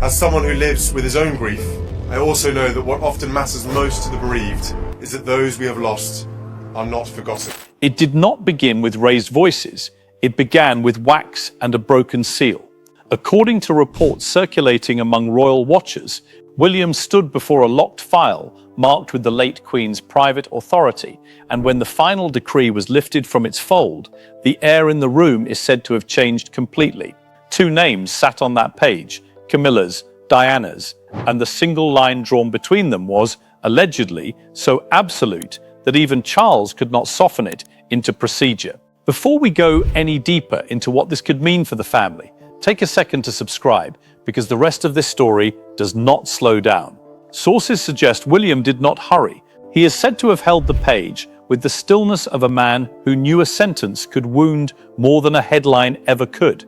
As someone who lives with his own grief, I also know that what often matters most to the bereaved is that those we have lost are not forgotten. It did not begin with raised voices. It began with wax and a broken seal. According to reports circulating among royal watchers, William stood before a locked file marked with the late Queen's private authority, and when the final decree was lifted from its fold, the air in the room is said to have changed completely. 2 names sat on that page, Camilla's, Diana's, and the single line drawn between them was, allegedly, so absolute that even Charles could not soften it into procedure. Before we go any deeper into what this could mean for the family, take a second to subscribe, because the rest of this story does not slow down. Sources suggest William did not hurry. He is said to have held the page with the stillness of a man who knew a sentence could wound more than a headline ever could.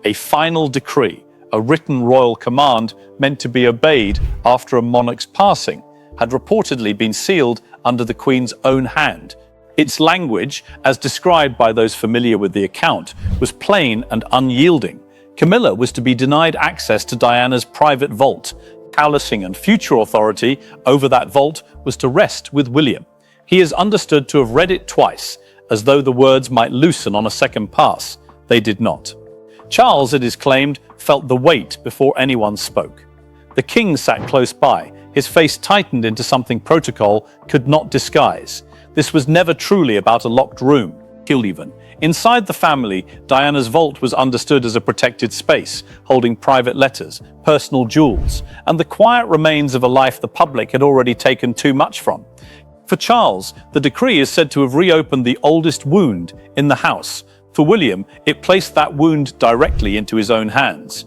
A final decree, a written royal command meant to be obeyed after a monarch's passing, had reportedly been sealed under the Queen's own hand. Its language, as described by those familiar with the account, was plain and unyielding. Camilla was to be denied access to Diana's private vault. Callousing and future authority over that vault was to rest with William. He is understood to have read it twice, as though the words might loosen on a second pass. They did not. Charles, it is claimed, felt the weight before anyone spoke. The king sat close by, his face tightened into something protocol could not disguise. This was never truly about a locked room, even. Inside the family, Diana's vault was understood as a protected space, holding private letters, personal jewels, and the quiet remains of a life the public had already taken too much from. For Charles, the decree is said to have reopened the oldest wound in the house. For William, it placed that wound directly into his own hands.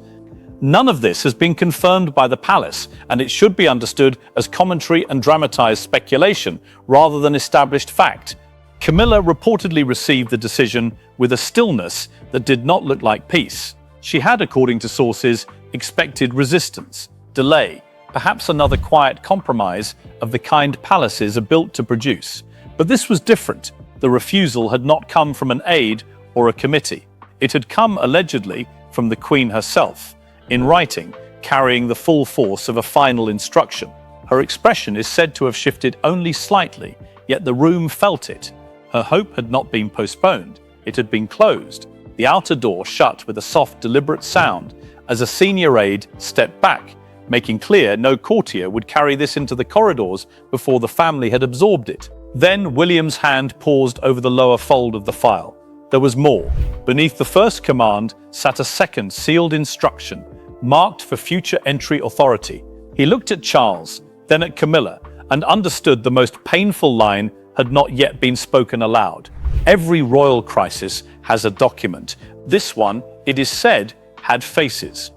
None of this has been confirmed by the palace, and it should be understood as commentary and dramatized speculation rather than established fact. Camilla reportedly received the decision with a stillness that did not look like peace. She had, according to sources, expected resistance, delay, perhaps another quiet compromise of the kind palaces are built to produce. But this was different. The refusal had not come from an aide or a committee. It had come, allegedly, from the Queen herself, in writing, carrying the full force of a final instruction. Her expression is said to have shifted only slightly, yet the room felt it. Her hope had not been postponed, it had been closed. The outer door shut with a soft, deliberate sound as a senior aide stepped back, making clear no courtier would carry this into the corridors before the family had absorbed it. Then William's hand paused over the lower fold of the file. There was more. Beneath the first command sat a second sealed instruction, marked for future entry authority. He looked at Charles, then at Camilla, and understood the most painful line had not yet been spoken aloud. Every royal crisis has a document. This one, it is said, had faces.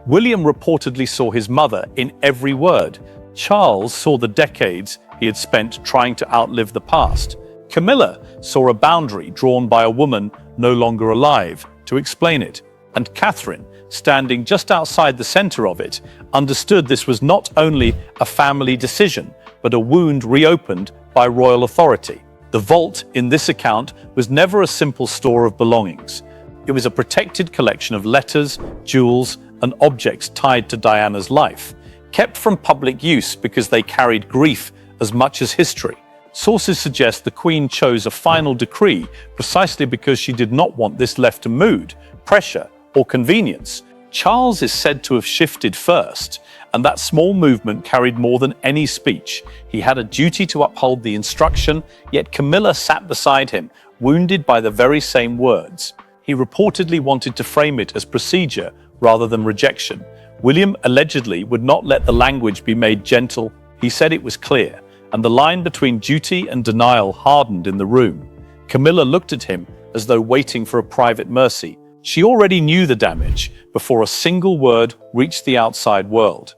William reportedly saw his mother in every word. Charles saw the decades he had spent trying to outlive the past. Camilla saw a boundary drawn by a woman no longer alive to explain it. And Catherine, standing just outside the center of it, understood this was not only a family decision, but a wound reopened by royal authority. The vault in this account was never a simple store of belongings. It was a protected collection of letters, jewels, and objects tied to Diana's life, kept from public use because they carried grief as much as history. Sources suggest the Queen chose a final decree precisely because she did not want this left to mood, pressure, or convenience. Charles is said to have shifted first, and that small movement carried more than any speech. He had a duty to uphold the instruction, yet Camilla sat beside him, wounded by the very same words. He reportedly wanted to frame it as procedure rather than rejection. William allegedly would not let the language be made gentle. He said it was clear, and the line between duty and denial hardened in the room. Camilla looked at him as though waiting for a private mercy. She already knew the damage before a single word reached the outside world.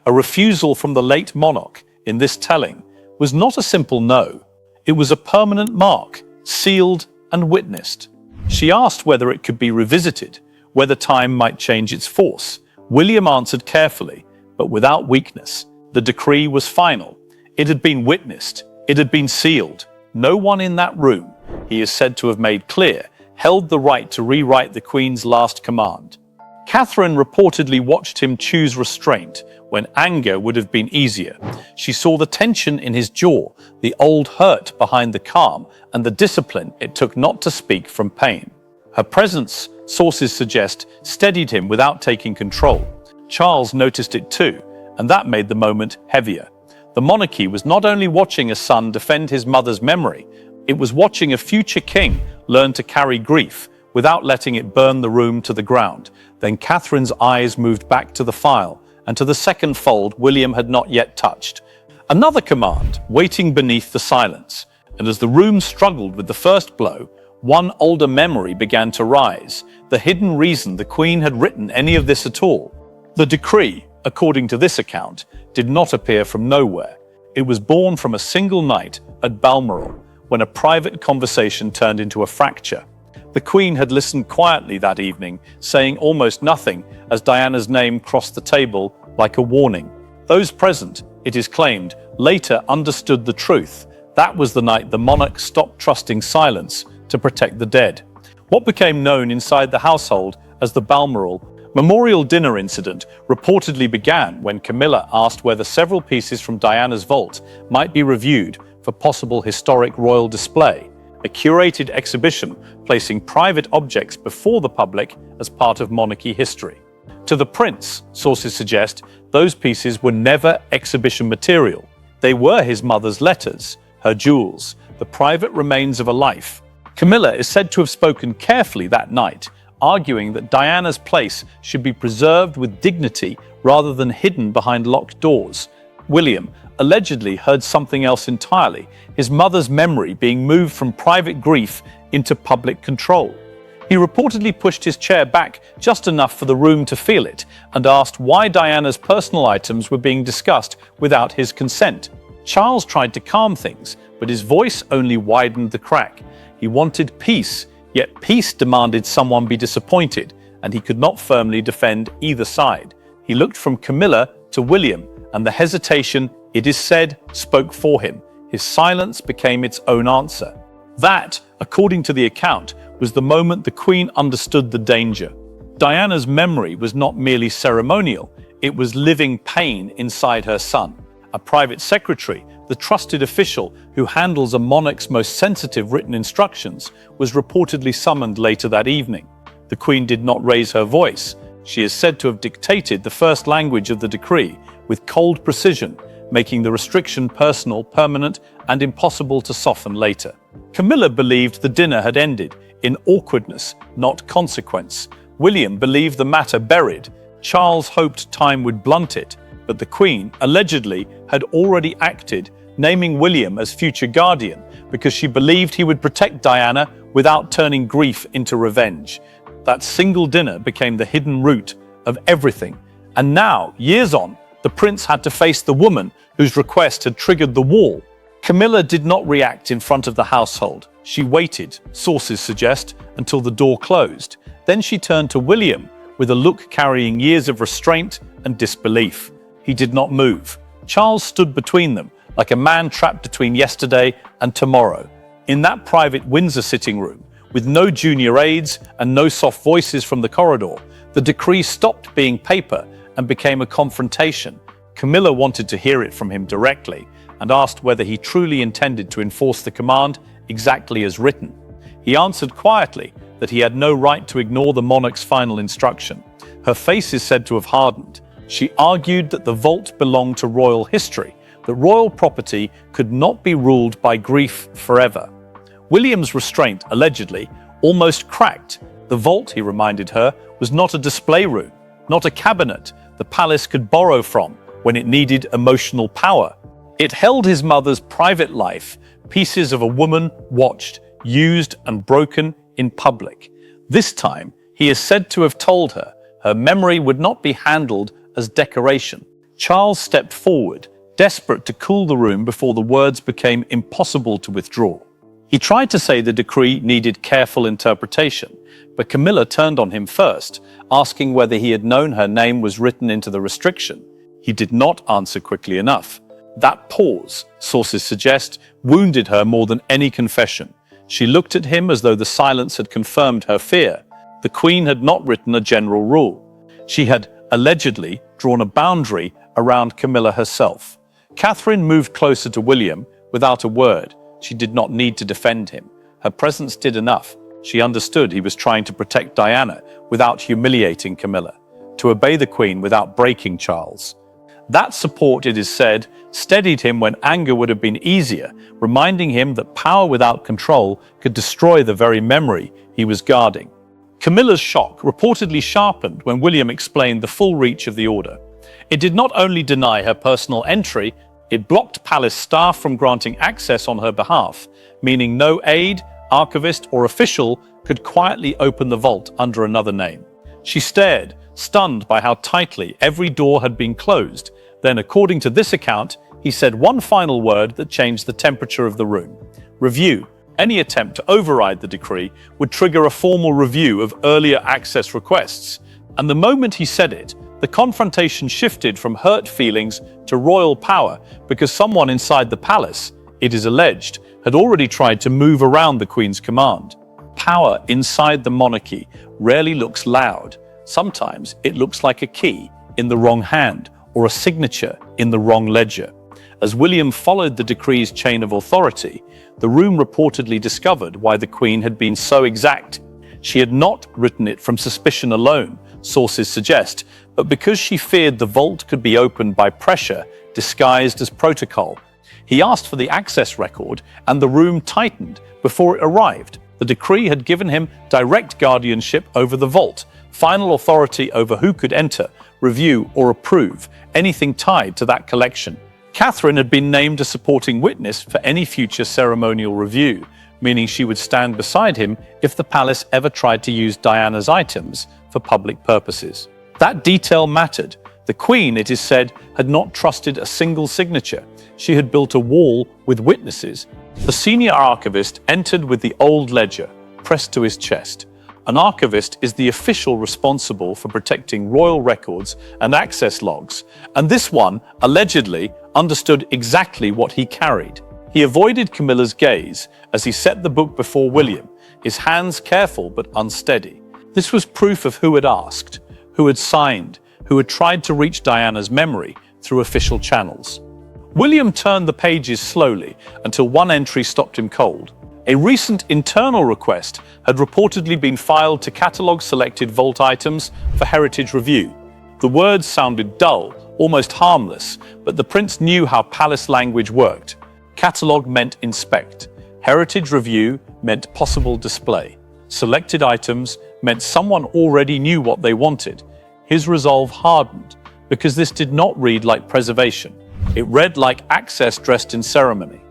A refusal from the late monarch in this telling was not a simple no. It was a permanent mark, sealed and witnessed. She asked whether it could be revisited, whether time might change its force. William answered carefully, but without weakness. The decree was final. It had been witnessed. It had been sealed. No one in that room, he is said to have made clear, held the right to rewrite the Queen's last command. Catherine reportedly watched him choose restraint when anger would have been easier. She saw the tension in his jaw, the old hurt behind the calm, and the discipline it took not to speak from pain. Her presence, sources suggest, steadied him without taking control. Charles noticed it too, and that made the moment heavier. The monarchy was not only watching a son defend his mother's memory, it was watching a future king learn to carry grief without letting it burn the room to the ground. Then Catherine's eyes moved back to the file, and to the second fold William had not yet touched. Another command, waiting beneath the silence, and as the room struggled with the first blow, one older memory began to rise, the hidden reason the Queen had written any of this at all. The decree, according to this account, did not appear from nowhere. It was born from a single night at Balmoral, when a private conversation turned into a fracture. The Queen had listened quietly that evening, saying almost nothing as Diana's name crossed the table like a warning. Those present, it is claimed, later understood the truth. That was the night the monarch stopped trusting silence to protect the dead. What became known inside the household as the Balmoral Memorial Dinner incident reportedly began when Camilla asked whether several pieces from Diana's vault might be reviewed for possible historic royal display, a curated exhibition placing private objects before the public as part of monarchy history. To the prince, sources suggest, those pieces were never exhibition material. They were his mother's letters, her jewels, the private remains of a life. Camilla is said to have spoken carefully that night, arguing that Diana's place should be preserved with dignity rather than hidden behind locked doors. William allegedly heard something else entirely, his mother's memory being moved from private grief into public control. He reportedly pushed his chair back just enough for the room to feel it and asked why Diana's personal items were being discussed without his consent. Charles tried to calm things, but his voice only widened the crack. He wanted peace, yet peace demanded someone be disappointed, and he could not firmly defend either side. He looked from Camilla to William, and the hesitation, it is said, spoke for him. His silence became its own answer. That, according to the account, was the moment the Queen understood the danger. Diana's memory was not merely ceremonial, it was living pain inside her son. A private secretary, the trusted official who handles a monarch's most sensitive written instructions, was reportedly summoned later that evening. The Queen did not raise her voice. She is said to have dictated the first language of the decree with cold precision, making the restriction personal, permanent, and impossible to soften later. Camilla believed the dinner had ended in awkwardness, not consequence. William believed the matter buried. Charles hoped time would blunt it, but the Queen, allegedly, had already acted, naming William as future guardian because she believed he would protect Diana without turning grief into revenge. That single dinner became the hidden root of everything. And now, years on, the prince had to face the woman whose request had triggered the wall. Camilla did not react in front of the household. She waited, sources suggest, until the door closed. Then she turned to William with a look carrying years of restraint and disbelief. He did not move. Charles stood between them, like a man trapped between yesterday and tomorrow. In that private Windsor sitting room, with no junior aides and no soft voices from the corridor, the decree stopped being paper and became a confrontation. Camilla wanted to hear it from him directly and asked whether he truly intended to enforce the command exactly as written. He answered quietly that he had no right to ignore the monarch's final instruction. Her face is said to have hardened. She argued that the vault belonged to royal history, that royal property could not be ruled by grief forever. William's restraint, allegedly, almost cracked. The vault, he reminded her, was not a display room, not a cabinet the palace could borrow from when it needed emotional power. It held his mother's private life, pieces of a woman watched, used and broken in public. This time, he is said to have told her her memory would not be handled as decoration. Charles stepped forward, desperate to cool the room before the words became impossible to withdraw. He tried to say the decree needed careful interpretation, but Camilla turned on him first, asking whether he had known her name was written into the restriction. He did not answer quickly enough. That pause, sources suggest, wounded her more than any confession. She looked at him as though the silence had confirmed her fear. The Queen had not written a general rule. She had allegedly drawn a boundary around Camilla herself. Catherine moved closer to William without a word. She did not need to defend him. Her presence did enough. She understood he was trying to protect Diana without humiliating Camilla, to obey the Queen without breaking Charles. That support, it is said, steadied him when anger would have been easier, reminding him that power without control could destroy the very memory he was guarding. Camilla's shock reportedly sharpened when William explained the full reach of the order. It did not only deny her personal entry, it blocked palace staff from granting access on her behalf, meaning no aide, archivist, or official could quietly open the vault under another name. She stared, stunned by how tightly every door had been closed. Then, according to this account, he said one final word that changed the temperature of the room. Review. Any attempt to override the decree would trigger a formal review of earlier access requests. And the moment he said it, the confrontation shifted from hurt feelings to royal power because someone inside the palace, it is alleged, had already tried to move around the Queen's command. Power inside the monarchy rarely looks loud. Sometimes it looks like a key in the wrong hand or a signature in the wrong ledger. As William followed the decree's chain of authority, the room reportedly discovered why the Queen had been so exact. She had not written it from suspicion alone, sources suggest, but because she feared the vault could be opened by pressure disguised as protocol. He asked for the access record, and the room tightened before it arrived. The decree had given him direct guardianship over the vault, final authority over who could enter, review, or approve anything tied to that collection. Catherine had been named a supporting witness for any future ceremonial review, meaning she would stand beside him if the palace ever tried to use Diana's items for public purposes. That detail mattered. The Queen, it is said, had not trusted a single signature. She had built a wall with witnesses. The senior archivist entered with the old ledger pressed to his chest. An archivist is the official responsible for protecting royal records and access logs, and this one, allegedly, understood exactly what he carried. He avoided Camilla's gaze as he set the book before William, his hands careful but unsteady. This was proof of who had asked, who had signed, who had tried to reach Diana's memory through official channels. William turned the pages slowly until one entry stopped him cold. A recent internal request had reportedly been filed to catalogue selected vault items for heritage review. The words sounded dull, almost harmless, but the prince knew how palace language worked. Catalogue meant inspect. Heritage review meant possible display. Selected items meant someone already knew what they wanted. His resolve hardened, because this did not read like preservation. It read like access dressed in ceremony.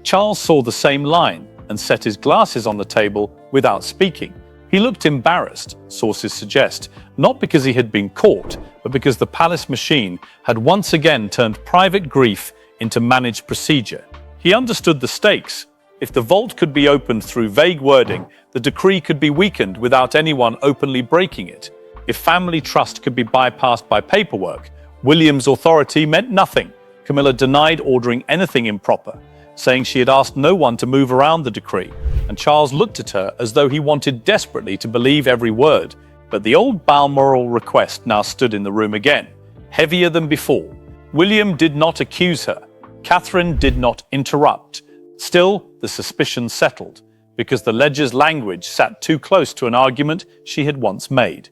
Charles saw the same line and set his glasses on the table without speaking. He looked embarrassed, sources suggest, not because he had been caught, but because the palace machine had once again turned private grief into managed procedure. He understood the stakes. If the vault could be opened through vague wording, the decree could be weakened without anyone openly breaking it. If family trust could be bypassed by paperwork, William's authority meant nothing. Camilla denied ordering anything improper, saying she had asked no one to move around the decree, and Charles looked at her as though he wanted desperately to believe every word. But the old Balmoral request now stood in the room again, heavier than before. William did not accuse her. Catherine did not interrupt. Still, the suspicion settled, because the ledger's language sat too close to an argument she had once made.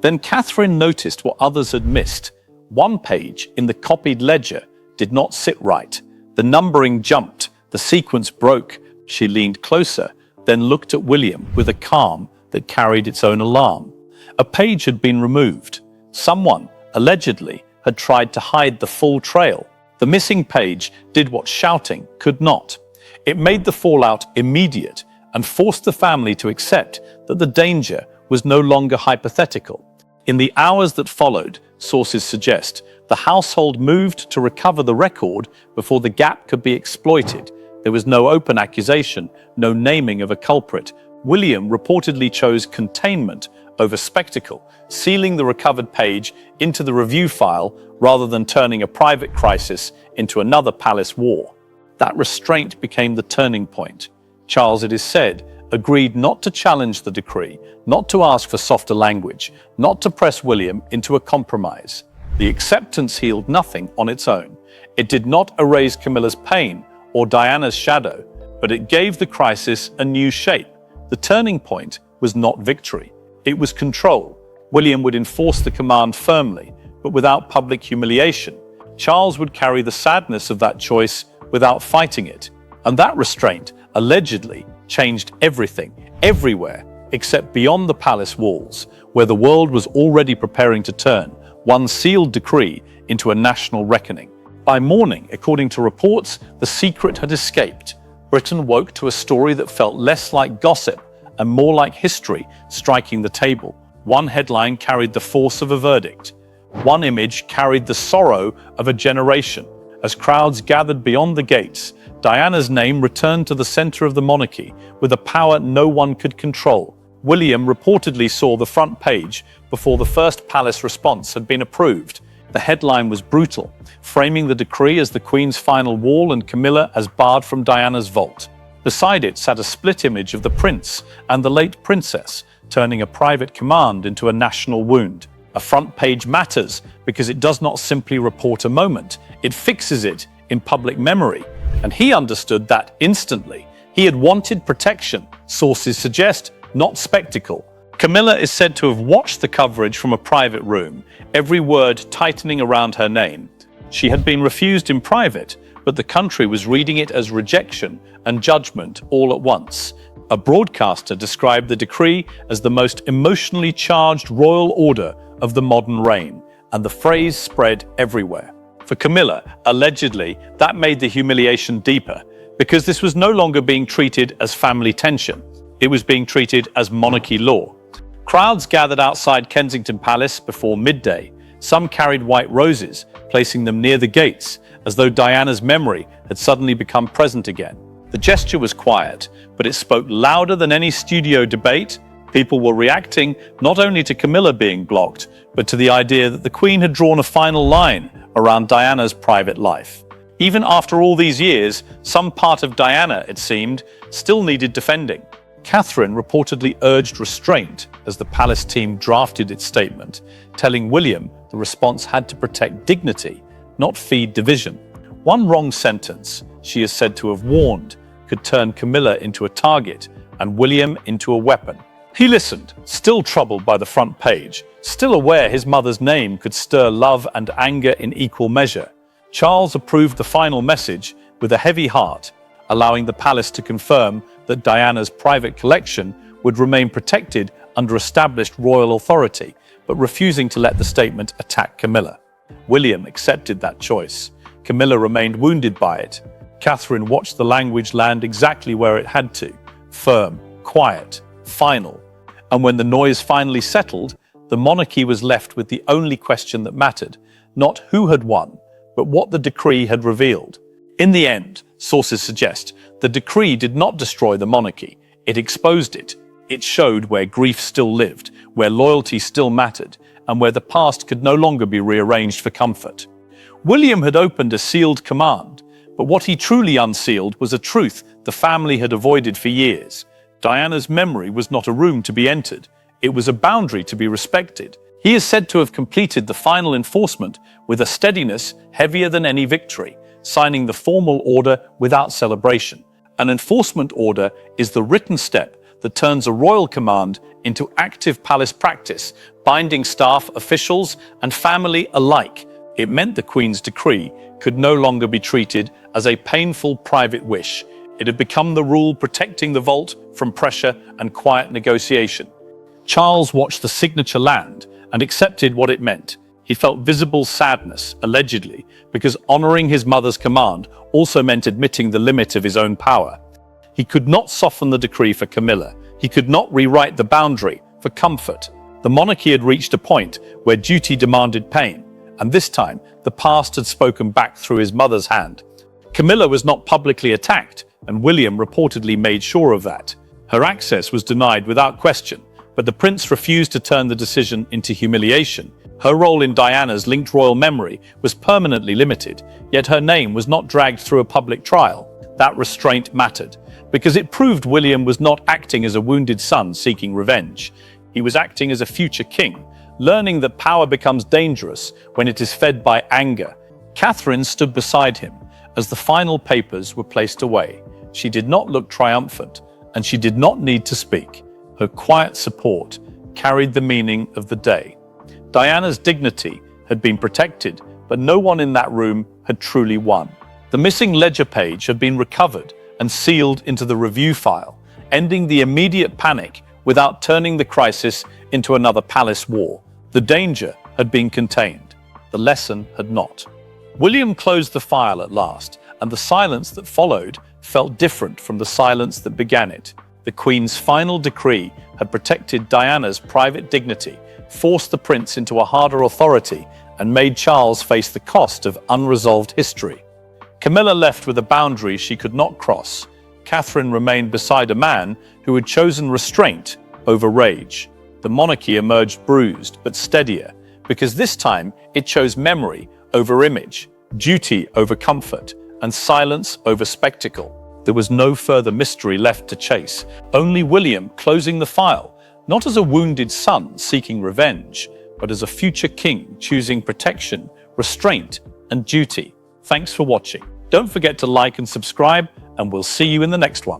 Then Catherine noticed what others had missed. One page in the copied ledger did not sit right. The numbering jumped, the sequence broke. She leaned closer, then looked at William with a calm that carried its own alarm. A page had been removed. Someone, allegedly, had tried to hide the full trail. The missing page did what shouting could not. It made the fallout immediate and forced the family to accept that the danger was no longer hypothetical. In the hours that followed, sources suggest, the household moved to recover the record before the gap could be exploited. There was no open accusation, no naming of a culprit. William reportedly chose containment over spectacle, sealing the recovered page into the review file rather than turning a private crisis into another palace war. That restraint became the turning point. Charles, it is said, agreed not to challenge the decree, not to ask for softer language, not to press William into a compromise. The acceptance healed nothing on its own. It did not erase Camilla's pain or Diana's shadow, but it gave the crisis a new shape. The turning point was not victory. It was control. William would enforce the command firmly, but without public humiliation. Charles would carry the sadness of that choice without fighting it. And that restraint, allegedly, changed everything, everywhere, except beyond the palace walls, where the world was already preparing to turn one sealed decree into a national reckoning. By morning, according to reports, the secret had escaped. Britain woke to a story that felt less like gossip and more like history striking the table. One headline carried the force of a verdict. One image carried the sorrow of a generation. As crowds gathered beyond the gates, Diana's name returned to the center of the monarchy with a power no one could control. William reportedly saw the front page before the first palace response had been approved. The headline was brutal, framing the decree as the Queen's final wall and Camilla as barred from Diana's vault. Beside it sat a split image of the prince and the late princess, turning a private command into a national wound. A front page matters because it does not simply report a moment, it fixes it in public memory. And he understood that instantly. He had wanted protection, sources suggest, not spectacle. Camilla is said to have watched the coverage from a private room, every word tightening around her name. She had been refused in private, but the country was reading it as rejection and judgment all at once. A broadcaster described the decree as the most emotionally charged royal order of the modern reign, and the phrase spread everywhere. For Camilla, allegedly, that made the humiliation deeper, because this was no longer being treated as family tension. It was being treated as monarchy law. Crowds gathered outside Kensington Palace before midday. Some carried white roses, placing them near the gates, as though Diana's memory had suddenly become present again. The gesture was quiet, but it spoke louder than any studio debate. People were reacting not only to Camilla being blocked, but to the idea that the Queen had drawn a final line around Diana's private life. Even after all these years, some part of Diana, it seemed, still needed defending. Catherine reportedly urged restraint as the palace team drafted its statement, telling William the response had to protect dignity, not feed division. One wrong sentence, she is said to have warned, could turn Camilla into a target and William into a weapon. He listened, still troubled by the front page, still aware his mother's name could stir love and anger in equal measure. Charles approved the final message with a heavy heart, allowing the palace to confirm that Diana's private collection would remain protected under established royal authority, but refusing to let the statement attack Camilla. William accepted that choice. Camilla remained wounded by it. Catherine watched the language land exactly where it had to, firm, quiet, final. And when the noise finally settled, the monarchy was left with the only question that mattered, not who had won, but what the decree had revealed. In the end, sources suggest, the decree did not destroy the monarchy. It exposed it. It showed where grief still lived, where loyalty still mattered, and where the past could no longer be rearranged for comfort. William had opened a sealed command, but what he truly unsealed was a truth the family had avoided for years. Diana's memory was not a room to be entered. It was a boundary to be respected. He is said to have completed the final enforcement with a steadiness heavier than any victory, signing the formal order without celebration. An enforcement order is the written step that turns a royal command into active palace practice, binding staff, officials, and family alike. It meant the Queen's decree could no longer be treated as a painful private wish. It had become the rule protecting the vault from pressure and quiet negotiation. Charles watched the signature land and accepted what it meant. He felt visible sadness, allegedly, because honoring his mother's command also meant admitting the limit of his own power. He could not soften the decree for Camilla. He could not rewrite the boundary for comfort. The monarchy had reached a point where duty demanded pain, and this time the past had spoken back through his mother's hand. Camilla was not publicly attacked, and William reportedly made sure of that. Her access was denied without question, but the prince refused to turn the decision into humiliation. Her role in Diana's linked royal memory was permanently limited, yet her name was not dragged through a public trial. That restraint mattered. because it proved William was not acting as a wounded son seeking revenge. He was acting as a future king, learning that power becomes dangerous when it is fed by anger. Catherine stood beside him as the final papers were placed away. She did not look triumphant, and she did not need to speak. Her quiet support carried the meaning of the day. Diana's dignity had been protected, but no one in that room had truly won. The missing ledger page had been recovered and sealed into the review file, ending the immediate panic without turning the crisis into another palace war. The danger had been contained. The lesson had not. William closed the file at last, and the silence that followed felt different from the silence that began it. The Queen's final decree had protected Diana's private dignity, forced the prince into a harder authority, and made Charles face the cost of unresolved history. Camilla left with a boundary she could not cross. Catherine remained beside a man who had chosen restraint over rage. The monarchy emerged bruised but steadier, because this time it chose memory over image, duty over comfort, and silence over spectacle. There was no further mystery left to chase, only William closing the file, not as a wounded son seeking revenge, but as a future king choosing protection, restraint, and duty. Thanks for watching. Don't forget to like and subscribe, and we'll see you in the next one.